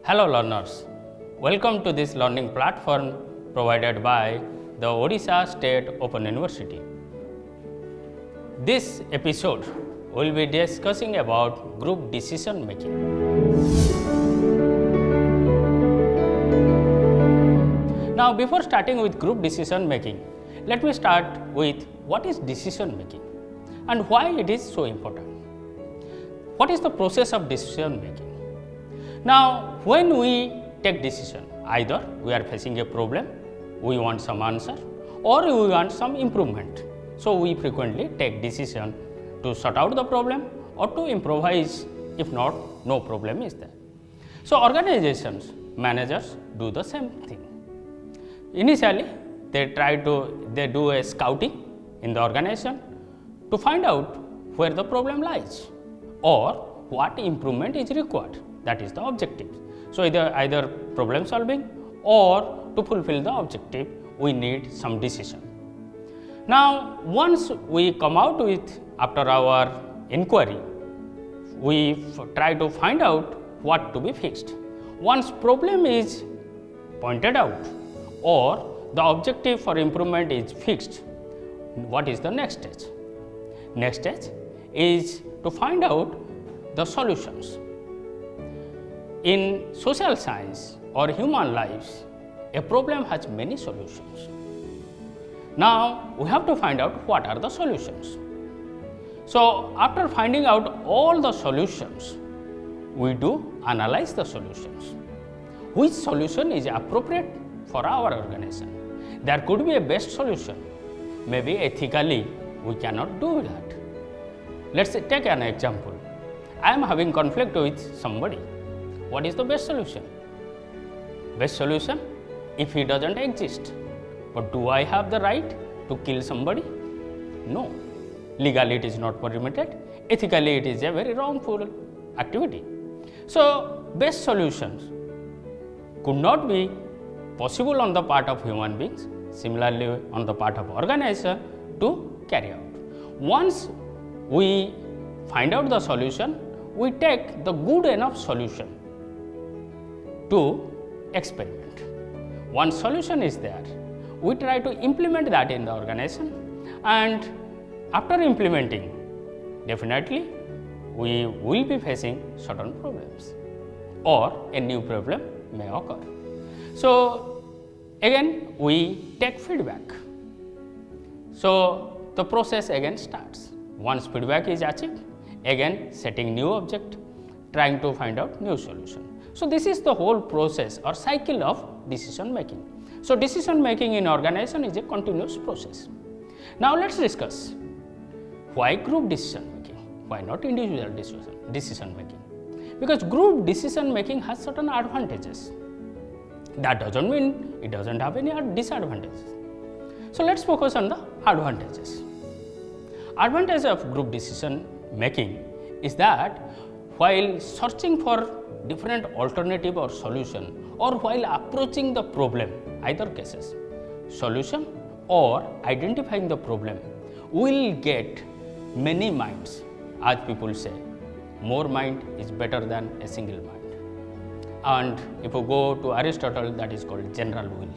Hello learners, welcome to this learning platform provided by the Odisha State Open University. This episode will be discussing about group decision making. Now before starting with group decision making, let me start with what is decision making and why it is so important. What is the process of decision making? Now, when we take decision, either we are facing a problem, we want some answer, or we want some improvement. So, we frequently take decision to sort out the problem or to improvise. If not, no problem is there. So, organizations, managers do the same thing. Initially, they do a scouting in the organization to find out where the problem lies or what improvement is required. That is the objective. So, either problem solving or to fulfill the objective, we need some decision. Now, once we come out with, after our inquiry, we try to find out what to be fixed. Once problem is pointed out or the objective for improvement is fixed, what is the next stage? Next stage is to find out the solutions. In social science or human lives, a problem has many solutions. Now, we have to find out what are the solutions. So, after finding out all the solutions, we do analyze the solutions. Which solution is appropriate for our organization? There could be a best solution. Maybe ethically, we cannot do that. Let's take an example. I am having conflict with somebody. What is the best solution? Best solution, if he doesn't exist. But do I have the right to kill somebody? No. Legally it is not permitted. Ethically it is a very wrongful activity. So, best solutions could not be possible on the part of human beings, similarly on the part of organization to carry out. Once we find out the solution, we take the good enough solution to experiment. Once solution is there, we try to implement that in the organization, and after implementing, definitely we will be facing certain problems or a new problem may occur. So, again we take feedback. So, the process again starts. Once feedback is achieved, again setting new object, trying to find out new solution. So, this is the whole process or cycle of decision making. So, decision making in organization is a continuous process. Now, let us discuss why group decision making, why not individual decision making. Because group decision making has certain advantages. That does not mean it does not have any disadvantages. So, let us focus on the advantages. Advantage of group decision making is that while searching for different alternative or solution, or while approaching the problem, either cases, solution or identifying the problem, will get many minds. As people say, more mind is better than a single mind. And if you go to Aristotle, that is called general will.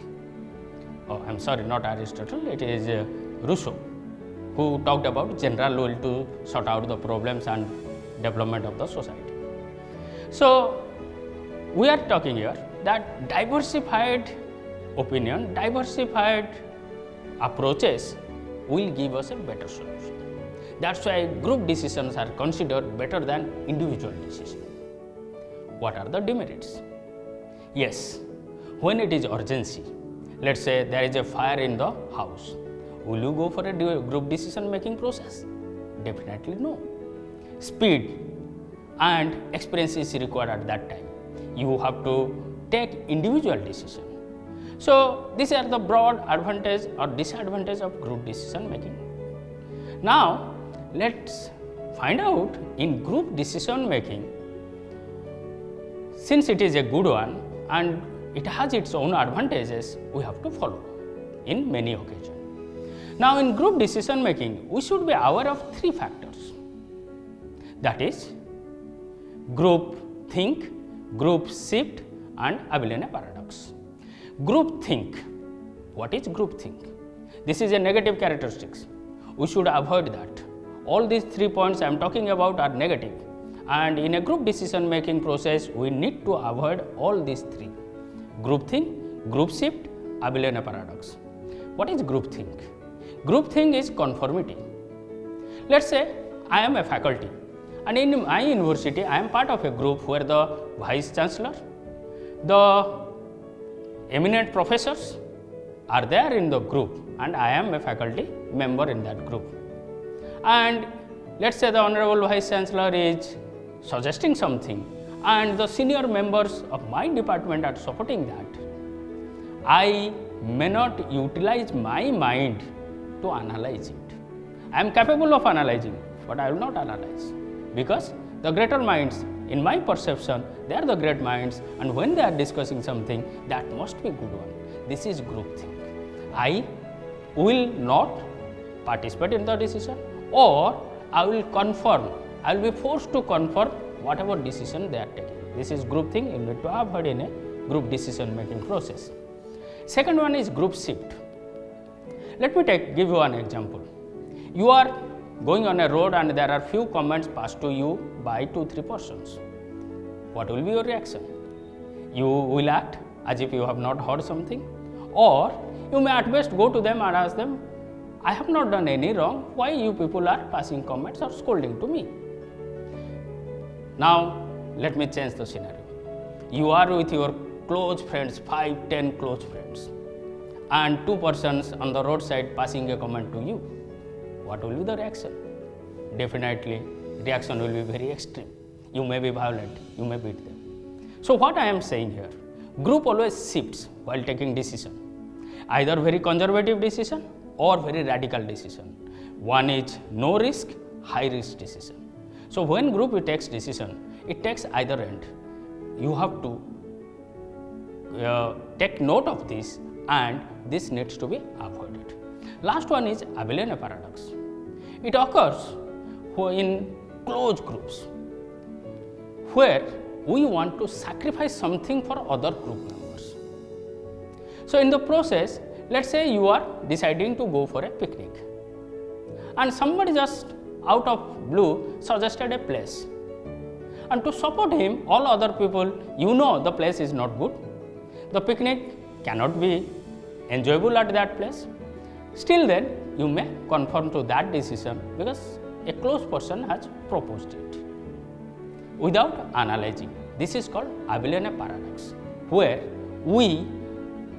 Oh, I am sorry, not Aristotle, it is Rousseau, who talked about general will to sort out the problems and development of the society. So, we are talking here that diversified opinion, diversified approaches will give us a better solution. That is why group decisions are considered better than individual decisions. What are the demerits? Yes, when it is urgency, let us say there is a fire in the house, will you go for a group decision making process? Definitely no. Speed and experience is required at that time. You have to take individual decision. So, these are the broad advantage or disadvantage of group decision making. Now, let us find out in group decision making, since it is a good one and it has its own advantages, we have to follow in many occasions. Now, in group decision making, we should be aware of three factors. That is, group think, group shift and abelian paradox. Groupthink. What is groupthink? This is a negative characteristics. We should avoid that. All these 3 points I am talking about are negative, and in a group decision making process we need to avoid all these 3: groupthink, group shift, abelian paradox. What is groupthink? Groupthink is conformity. Let's say I am a faculty, and in my university I am part of a group where the vice chancellor, the eminent professors are there in the group, and I am a faculty member in that group. And let's say the honorable vice chancellor is suggesting something, and the senior members of my department are supporting that. I may not utilize my mind to analyze it. I am capable of analyzing, but I will not analyze, because the greater minds, in my perception, they are the great minds, and when they are discussing something, that must be good one. This is groupthink. I will not participate in the decision, or I will conform. I will be forced to conform whatever decision they are taking. This is groupthink. You need to avoid in a group decision making process. Second one is group shift. Let me give you an example. You are going on a road and there are few comments passed to you by 2-3 persons. What will be your reaction? You will act as if you have not heard something, or you may at best go to them and ask them, I have not done any wrong, why you people are passing comments or scolding to me? Now let me change the scenario. You are with your close friends, 5-10 close friends, and 2 persons on the roadside passing a comment to you. What will be the reaction? Definitely reaction will be very extreme. You may be violent, you may beat them. So what I am saying here, group always shifts while taking decision, either very conservative decision or very radical decision. One is no risk, high risk decision. So when group takes decision, it takes either end. You have to take note of this, and this needs to be avoided. Last one is abelian paradox. It occurs in close groups where we want to sacrifice something for other group members. So in the process, let's say you are deciding to go for a picnic, and somebody just out of blue suggested a place, and to support him, all other people, you know the place is not good, the picnic cannot be enjoyable at that place. Still then you may conform to that decision because a close person has proposed it without analyzing. This is called abelian paradox, where we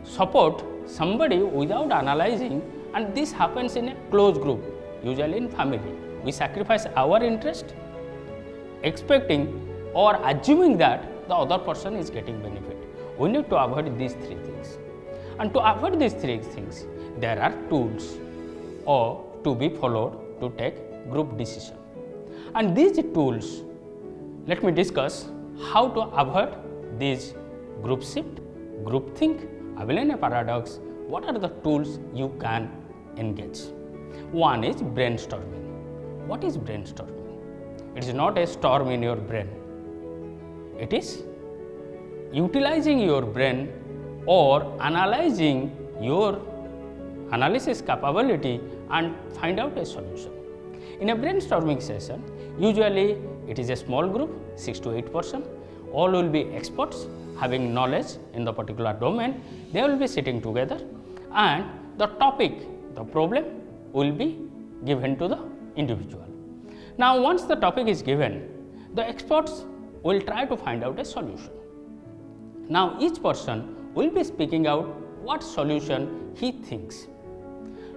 support somebody without analyzing, and this happens in a close group, usually in family. We sacrifice our interest expecting or assuming that the other person is getting benefit. We need to avoid these 3 things. And to avoid these 3 things, there are tools or to be followed to take group decision. And these tools, let me discuss how to avoid these group shift, group think, abelian paradox. What are the tools you can engage? One is brainstorming. What is brainstorming? It is not a storm in your brain. It is utilizing your brain or analyzing your analysis capability and find out a solution. In a brainstorming session, usually it is a small group, 6 to 8 persons. All will be experts having knowledge in the particular domain. They will be sitting together, and the topic, the problem will be given to the individual. Now once the topic is given, the experts will try to find out a solution. Now each person will be speaking out what solution he thinks,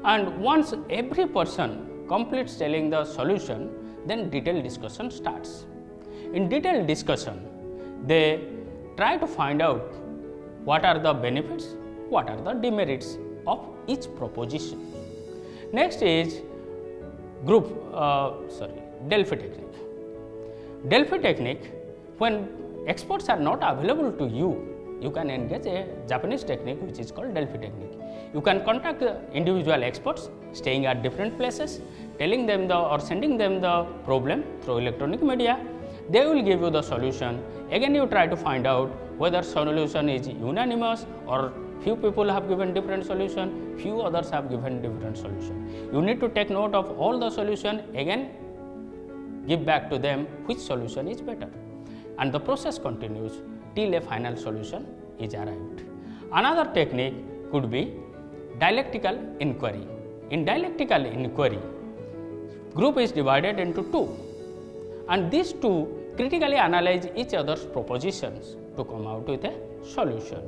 and once every person completes telling the solution, then detailed discussion starts. In detailed discussion, they try to find out what are the benefits, what are the demerits of each proposition. Next is Delphi technique. Delphi technique, when experts are not available to you, you can engage a Japanese technique which is called Delphi technique. You can contact individual experts staying at different places, telling them or sending them the problem through electronic media. They will give you the solution. Again you try to find out whether solution is unanimous or few people have given different solution, few others have given different solution. You need to take note of all the solution, again give back to them which solution is better, and the process continues till a final solution is arrived. Another technique could be dialectical inquiry. In dialectical inquiry, group is divided into two, and these two critically analyze each other's propositions to come out with a solution.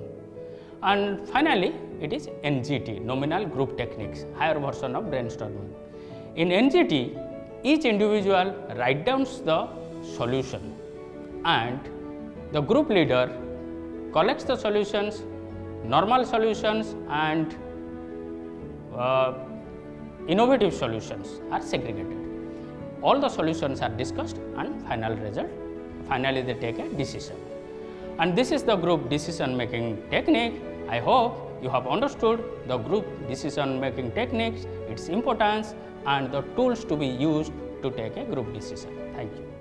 And finally, it is NGT, nominal group techniques, higher version of brainstorming. In NGT, each individual write down the solution, and the group leader collects the solutions, normal solutions and innovative solutions are segregated. All the solutions are discussed and finally they take a decision. And this is the group decision making technique. I hope you have understood the group decision making techniques, its importance and the tools to be used to take a group decision. Thank you.